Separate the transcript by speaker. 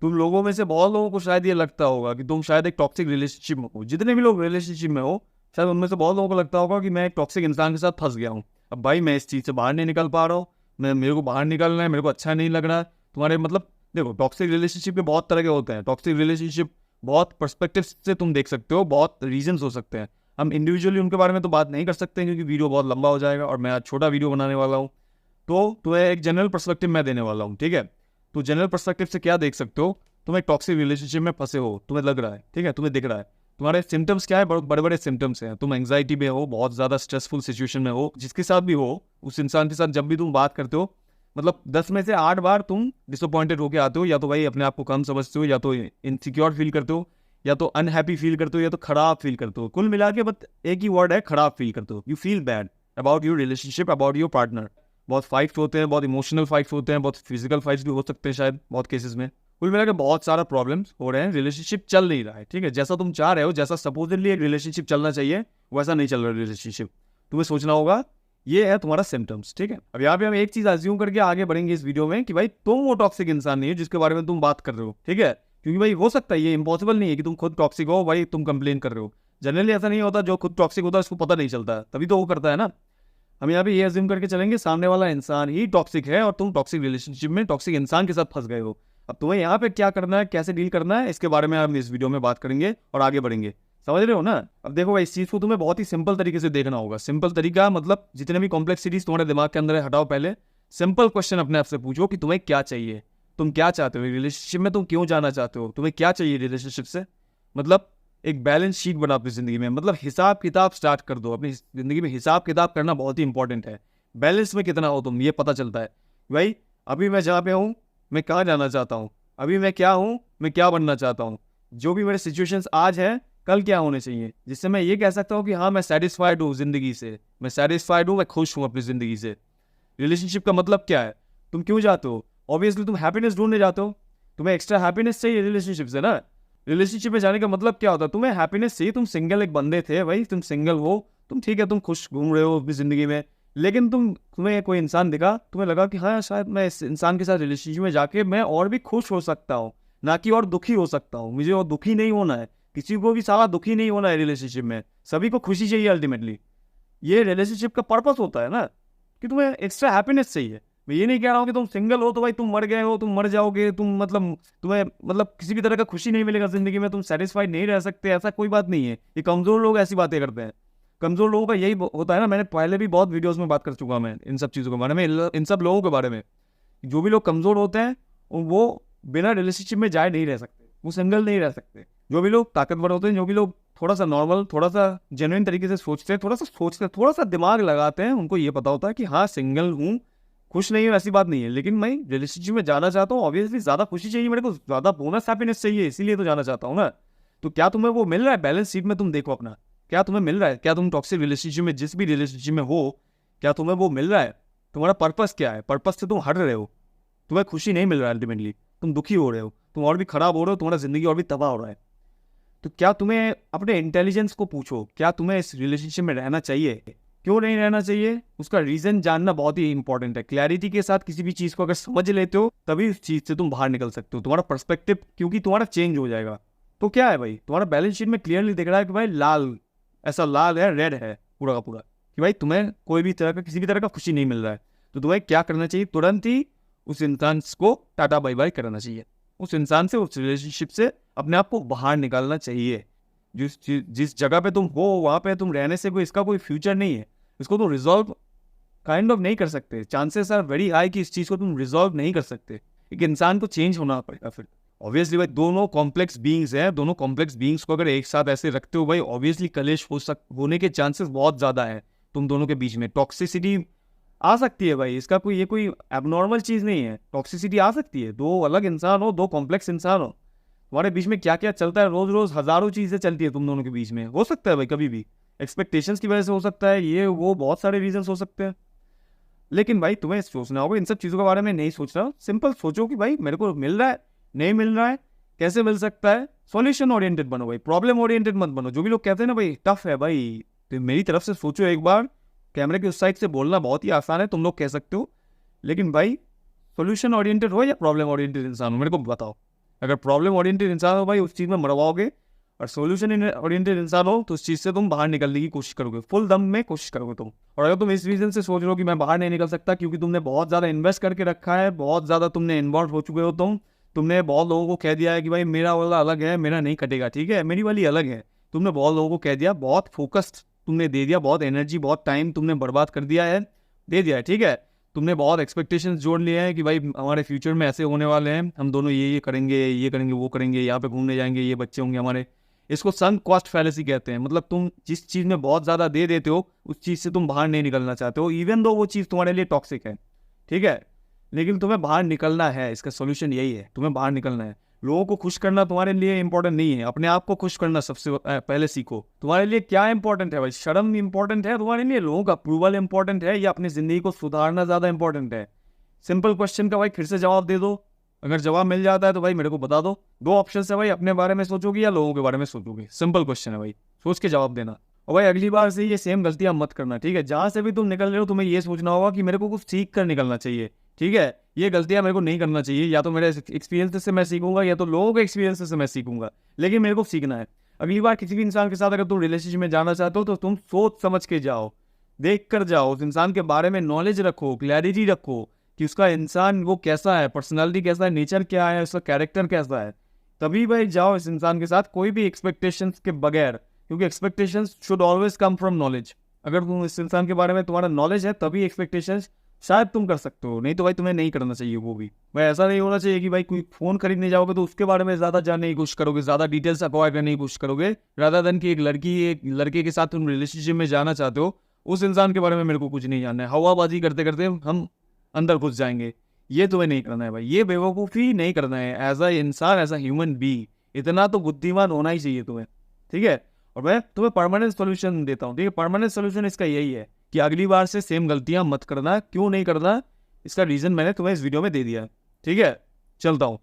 Speaker 1: तुम लोगों में से बहुत लोगों को शायद ये लगता होगा कि तुम शायद एक टॉक्सिक रिलेशनशिप में हो। जितने भी लोग रिलेशनशिप में हो, शायद उनमें से बहुत लोगों को लगता होगा कि मैं एक टॉक्सिक इंसान के साथ फंस गया हूँ। अब भाई मैं इस चीज़ से बाहर नहीं निकल पा रहा हूँ, मेरे को बाहर निकलना है, मेरे को अच्छा नहीं लग रहा है। तुम्हारे मतलब देखो, टॉक्सिक रिलेशनशिप के बहुत तरह के होते हैं। टॉक्सिक रिलेशनशिप बहुत पर्सपेक्टिव से तुम देख सकते हो, बहुत रीजंस हो सकते हैं। हम इंडिविजुअली उनके बारे में तो बात नहीं कर सकते क्योंकि वीडियो बहुत लंबा हो जाएगा और मैं आज छोटा वीडियो बनाने वाला हूँ। तो तुम्हें एक जनरल पर्सपेक्टिव मैं देने वाला हूँ, ठीक है। तो जनरल पर्सपेक्टिव से क्या देख सकते हो, तुम एक टॉक्सिक रिलेशनशिप में फंसे हो, तुम्हें लग रहा है, ठीक है, तुम्हें दिख रहा है। तुम्हारे सिम्टम्स क्या है, बड़े बड़े सिम्टम्स हैं। तुम एंग्जाइटी में हो, बहुत ज़्यादा स्ट्रेसफुल सिचुएशन में हो, जिसके साथ भी हो, उस इंसान के साथ जब भी तुम बात करते हो, मतलब 10 में से 8 बार तुम डिसअपॉइंटेड होकर आते हो। या तो भाई अपने आप को कम समझते हो, या तो इनसिक्योर फील करते हो, या तो अनहैप्पी फील करते हो, या तो खराब फील करते हो। कुल मिला के बस एक ही वर्ड है, खराब फील करते हो। You feel bad about your relationship, about your partner. बहुत फाइट्स होते हैं, बहुत इमोशनल फाइट्स होते हैं, बहुत फिजिकल फाइट्स भी हो सकते हैं शायद बहुत केसेस में। कुल मिला के बहुत सारा प्रॉब्लम्स हो रहे हैं, रिलेशनशिप चल नहीं रहा है, ठीक है। जैसा तुम चाह रहे हो, जैसा सपोजली एक रिलेशनशिप चलना चाहिए, वैसा नहीं चल रहा रिलेशनशिप। तुम्हें सोचना होगा ये है तुम्हारा सिम्टम्स, ठीक है। अब यहाँ पे हम एक चीज अज्यूम करके आगे बढ़ेंगे इस वीडियो में कि भाई तुम वो टॉक्सिक इंसान नहीं हो जिसके बारे में तुम बात कर रहे हो, ठीक है। क्योंकि भाई हो सकता है, ये इंपॉसिबल नहीं है कि तुम खुद टॉक्सिक हो, भाई तुम कंप्लेन कर रहे हो। जनरली ऐसा नहीं होता, जो खुद टॉक्सिक होता है उसको पता नहीं चलता, तभी तो वो करता है ना। हम यहाँ पे ये अज्यूम करके चलेंगे सामने वाला इंसान ही टॉक्सिक है और तुम टॉक्सिक रिलेशनशिप में टॉक्सिक इंसान के साथ फंस गए हो। अब तुम्हें यहाँ पे क्या करना है, कैसे डील करना है, इसके बारे में हम इस वीडियो में बात करेंगे और आगे बढ़ेंगे। समझ रहे हो ना। अब देखो भाई, इस चीज को तुम्हें बहुत ही सिंपल तरीके से देखना होगा। सिंपल तरीका मतलब जितने भी कॉम्प्लेक्सिटीज तुम्हारे दिमाग के अंदर है हटाओ। पहले सिंपल क्वेश्चन अपने आप से पूछो कि तुम्हें क्या चाहिए, तुम क्या चाहते हो रिलेशनशिप में, तुम क्यों जाना चाहते हो, तुम्हें क्या चाहिए रिलेशनशिप से। मतलब एक बैलेंस शीट बनाओ अपनी जिंदगी में, मतलब हिसाब किताब स्टार्ट कर दो अपनी जिंदगी में। हिसाब किताब करना बहुत ही इंपॉर्टेंट है। बैलेंस में कितना हो तुम, ये पता चलता है भाई अभी मैं जहाँ पे हूँ, मैं कहाँ जाना चाहता हूँ, अभी मैं क्या हूँ, मैं क्या बनना चाहता हूँ, जो भी मेरे सिचुएशंस आज है, कल क्या होने चाहिए, जिससे मैं ये कह सकता हूँ कि हाँ मैं सेटिस्फाइड हूँ जिंदगी से, मैं सेटिस्फाइड हूँ, मैं खुश हूँ अपनी जिंदगी से। रिलेशनशिप का मतलब क्या है, तुम क्यों जाते हो, ऑब्वियसली तुम हैप्पीनेस ढूंढने जाते हो, तुम्हें एक्स्ट्रा हैप्पीनेस चाहिए रिलेशनशिप से ना। रिलेशनशिप में जाने का मतलब क्या होता है, तुम्हें हैप्पीनेस चाहिए। तुम सिंगल एक बंदे थे भाई, तुम सिंगल हो, तुम ठीक है, तुम खुश घूम रहे हो अपनी जिंदगी में, लेकिन तुम्हें कोई इंसान दिखा, तुम्हें लगा कि हाँ शायद मैं इस इंसान के साथ रिलेशनशिप में जाके मैं और भी खुश हो सकता हूँ, ना कि और दुखी हो सकता हूँ। मुझे और दुखी नहीं होना है, किसी को भी सारा दुखी नहीं होना है रिलेशनशिप में, सभी को खुशी चाहिए अल्टीमेटली। ये रिलेशनशिप का पर्पस होता है ना, कि तुम्हें एक्स्ट्रा हैप्पीनेस चाहिए। मैं ये नहीं कह रहा हूँ कि तुम सिंगल हो तो भाई तुम मर गए हो, तुम मर जाओगे, तुम मतलब तुम्हें मतलब किसी भी तरह का खुशी नहीं मिलेगा जिंदगी में, तुम सेटिस्फाइड नहीं रह सकते, ऐसा कोई बात नहीं है। ये कमजोर लोग ऐसी बातें करते हैं। कमजोर लोगों का यही होता है ना। मैंने पहले भी बहुत वीडियोस में बात कर चुका मैं इन सब चीज़ों के बारे में, इन सब लोगों के बारे में। जो भी लोग कमजोर होते हैं वो बिना रिलेशनशिप में जाए नहीं रह सकते, वो सिंगल नहीं रह सकते। जो भी लोग ताकतवर होते हैं, जो भी लोग थोड़ा सा नॉर्मल, थोड़ा सा जेन्युइन तरीके से सोचते हैं, थोड़ा सा दिमाग लगाते हैं, उनको ये पता होता है कि हाँ सिंगल हूँ, खुश नहीं हूँ, ऐसी बात नहीं है, लेकिन मैं रिलेशनशिप में जाना चाहता हूँ। ऑब्वियसली ज्यादा खुशी चाहिए मेरे को, ज्यादा बोनस हैप्पीनेस चाहिए, इसीलिए तो जाना चाहता हूँ ना। तो क्या तुम्हें वो मिल रहा है बैलेंस शीट में, तुम देखो अपना क्या तुम्हें मिल रहा है। क्या तुम टॉक्सिक रिलेशनशिप में, जिस भी रिलेशनशिप में हो, क्या तुम्हें वो मिल रहा है, तुम्हारा पर्पस क्या है, पर्पस से तुम हट रहे हो, तुम्हें खुशी नहीं मिल रहा है, अल्टीमेटली तुम दुखी हो रहे हो, तुम और भी खराब हो रहे हो, तुम्हारा जिंदगी और भी तबाह हो रहा है। तो क्या तुम्हें अपने इंटेलिजेंस को पूछो, क्या तुम्हें इस रिलेशनशिप में रहना चाहिए, क्यों नहीं रहना चाहिए, उसका रीजन जानना बहुत ही इंपॉर्टेंट है। क्लैरिटी के साथ किसी भी चीज को अगर समझ लेते हो तभी उस चीज से तुम बाहर निकल सकते हो, तुम्हारा पर्सपेक्टिव क्योंकि तुम्हारा चेंज हो जाएगा। तो क्या है भाई, तुम्हारा बैलेंस शीट में क्लियरली दिख रहा है कि भाई लाल, ऐसा लाल है, रेड है पूरा का पूरा, कि भाई तुम्हें कोई भी तरह का, किसी भी तरह का खुशी नहीं मिल रहा है। तो तुम्हें क्या करना चाहिए, तुरंत ही उस इंसान को टाटा बाय बाय करना चाहिए, उस इंसान से, उस रिलेशनशिप से अपने आप को बाहर निकालना चाहिए। जिस जगह पे तुम हो वहां पे तुम रहने से कोई इसका कोई फ्यूचर नहीं है, इसको तुम रिजॉल्व काइंड ऑफ नहीं कर सकते। चांसेस आर वेरी हाई कि इस चीज को तुम रिजॉल्व नहीं कर सकते। एक इंसान को चेंज होना पड़ेगा फिर। ऑब्वियसली भाई दोनों कॉम्प्लेक्स बीइंग्स हैं, दोनों कॉम्प्लेक्स बीइंग्स को अगर एक साथ ऐसे रखते हो भाई, ऑब्वियसली कलेश होने के चांसेस बहुत ज्यादा है। तुम दोनों के बीच में टॉक्सिसिटी आ सकती है भाई, इसका कोई, ये कोई एबनॉर्मल चीज नहीं है, टॉक्सिसिटी आ सकती है। दो अलग इंसान हो, दो कॉम्प्लेक्स इंसान हो, तुम्हारे बीच में क्या क्या चलता है, रोज रोज हजारों चीजें चलती है तुम दोनों के बीच में। हो सकता है भाई कभी भी एक्सपेक्टेशंस की वजह से हो सकता है, ये वो बहुत सारे रीजंस हो सकते हैं। लेकिन भाई तुम्हें सोचना होगा, इन सब चीजों के बारे में नहीं सोचना, सिंपल सोचो कि भाई मेरे को मिल रहा है, नहीं मिल रहा है, कैसे मिल सकता है। सॉल्यूशन ओरिएंटेड बनो भाई, प्रॉब्लम ओरिएंटेड मत बनो। जो भी लोग कहते हैं ना भाई टफ है भाई, तो मेरी तरफ से सोचो एक बार। कैमरे की उस साइड से बोलना बहुत ही आसान है, तुम लोग कह सकते हो, लेकिन भाई सोल्यूशन ओरिएंटेड हो या प्रॉब्लम ओरिएंटेड इंसान हो, मेरे को बताओ। अगर प्रॉब्लम ओरिएंटेड इंसान हो भाई, उस चीज़ में मरवाओगे, और सोल्यूशन ओरिएंटेड इंसान हो तो उस चीज़ से तुम बाहर निकलने की कोशिश करोगे, फुल दम में कोशिश करोगे तुम। और अगर तुम इस रीज़न से सोच रहे हो कि मैं बाहर नहीं निकल सकता क्योंकि तुमने बहुत ज़्यादा इन्वेस्ट करके रखा है, बहुत ज़्यादा तुमने इन्वॉल्व हो चुके हो, तुमने बहुत लोगों को कह दिया है कि भाई मेरा वाला अलग है, मेरा नहीं कटेगा, ठीक है, मेरी वाली अलग है, तुमने बहुत लोगों को कह दिया, बहुत फोकस्ड तुमने दे दिया, बहुत एनर्जी, बहुत टाइम तुमने बर्बाद कर दिया है, दे दिया है, ठीक है, तुमने बहुत एक्सपेक्टेशंस जोड़ लिए हैं कि भाई हमारे फ्यूचर में ऐसे होने वाले हैं, हम दोनों ये करेंगे, वो करेंगे, यहाँ पे घूमने जाएंगे, ये बच्चे होंगे हमारे। इसको सunk कॉस्ट फैलेसी कहते हैं। मतलब तुम जिस चीज़ में बहुत ज़्यादा दे देते हो, उस चीज़ से तुम बाहर नहीं निकलना चाहते हो, इवन दो वो चीज़ तुम्हारे लिए टॉक्सिक है, ठीक है, लेकिन तुम्हें बाहर निकलना है। इसका सोल्यूशन यही है, तुम्हें बाहर निकलना है। लोगों को खुश करना तुम्हारे लिए इंपॉर्टेंट नहीं है, अपने आप को खुश करना सबसे पहले सीखो। तुम्हारे लिए क्या इंपॉर्टेंट है भाई? शर्म इंपॉर्टेंट है तुम्हारे लिए? लोगों का अप्रूवल इंपॉर्टेंट है, या अपनी जिंदगी को सुधारना ज़्यादा इंपॉर्टेंट है? सिंपल क्वेश्चन का भाई फिर से जवाब दे दो। अगर जवाब मिल जाता है तो भाई मेरे को बता दो। दो ऑप्शन है भाई, अपने बारे में सोचोगे या लोगों के बारे में सोचोगे? सिंपल क्वेश्चन है भाई, सोच के जवाब देना। और भाई अगली बार से ये सेम गलतियां मत करना, ठीक है? जहां से भी तुम निकल रहे हो तुम्हें ये सोचना होगा कि मेरे को कुछ सीख कर निकलना चाहिए, ठीक है? ये गलतियां मेरे को नहीं करना चाहिए। या तो मेरे एक्सपीरियंस से मैं सीखूंगा, या तो लोगों के एक्सपीरियंस से मैं सीखूंगा, लेकिन मेरे को सीखना है। अगली बार किसी भी इंसान के साथ अगर तुम रिलेशनशिप में जाना चाहते हो तो तुम सोच समझ के जाओ, देख कर जाओ, उस इंसान के बारे में नॉलेज रखो, क्लैरिटी रखो कि उसका इंसान वो कैसा है, पर्सनालिटी कैसा है, नेचर क्या है, उसका कैरेक्टर कैसा है। तभी भाई जाओ इस इंसान के साथ, कोई भी एक्सपेक्टेशंस के बगैर, क्योंकि expectations should always come from knowledge. अगर तुम इस इंसान के बारे में तुम्हारा नॉलेज है तभी एक्सपेक्टेशंस शायद तुम कर सकते हो, नहीं तो भाई तुम्हें नहीं करना चाहिए वो भी। भाई ऐसा नहीं होना चाहिए कि भाई कोई फोन खरीदने जाओगे तो उसके बारे में ज्यादा जानने की कोशिश करोगे, ज्यादा डिटेल्स अक्वायर करने की कोशिश करोगे, रादर देन कि एक लड़के के साथ तुम रिलेशनशिप में जाना चाहते हो, उस इंसान के बारे में मेरे को कुछ नहीं जानना है, हवाबाजी करते करते हम अंदर घुस जाएंगे। ये तुम्हें नहीं करना है भाई, ये बेवकूफ़ी नहीं करना है। एज अ इंसान, एज अ ह्यूमन बीइंग, इतना तो बुद्धिमान होना ही चाहिए तुम्हें, ठीक है? और मैं तुम्हें परमानेंट सोल्यूशन देता हूँ, ठीक है? परमानेंट सोल्यूशन इसका यही है कि अगली बार से सेम गलतियां मत करना। क्यों नहीं करना, इसका रीज़न मैंने तुम्हें इस वीडियो में दे दिया है, ठीक है? चलता हूँ।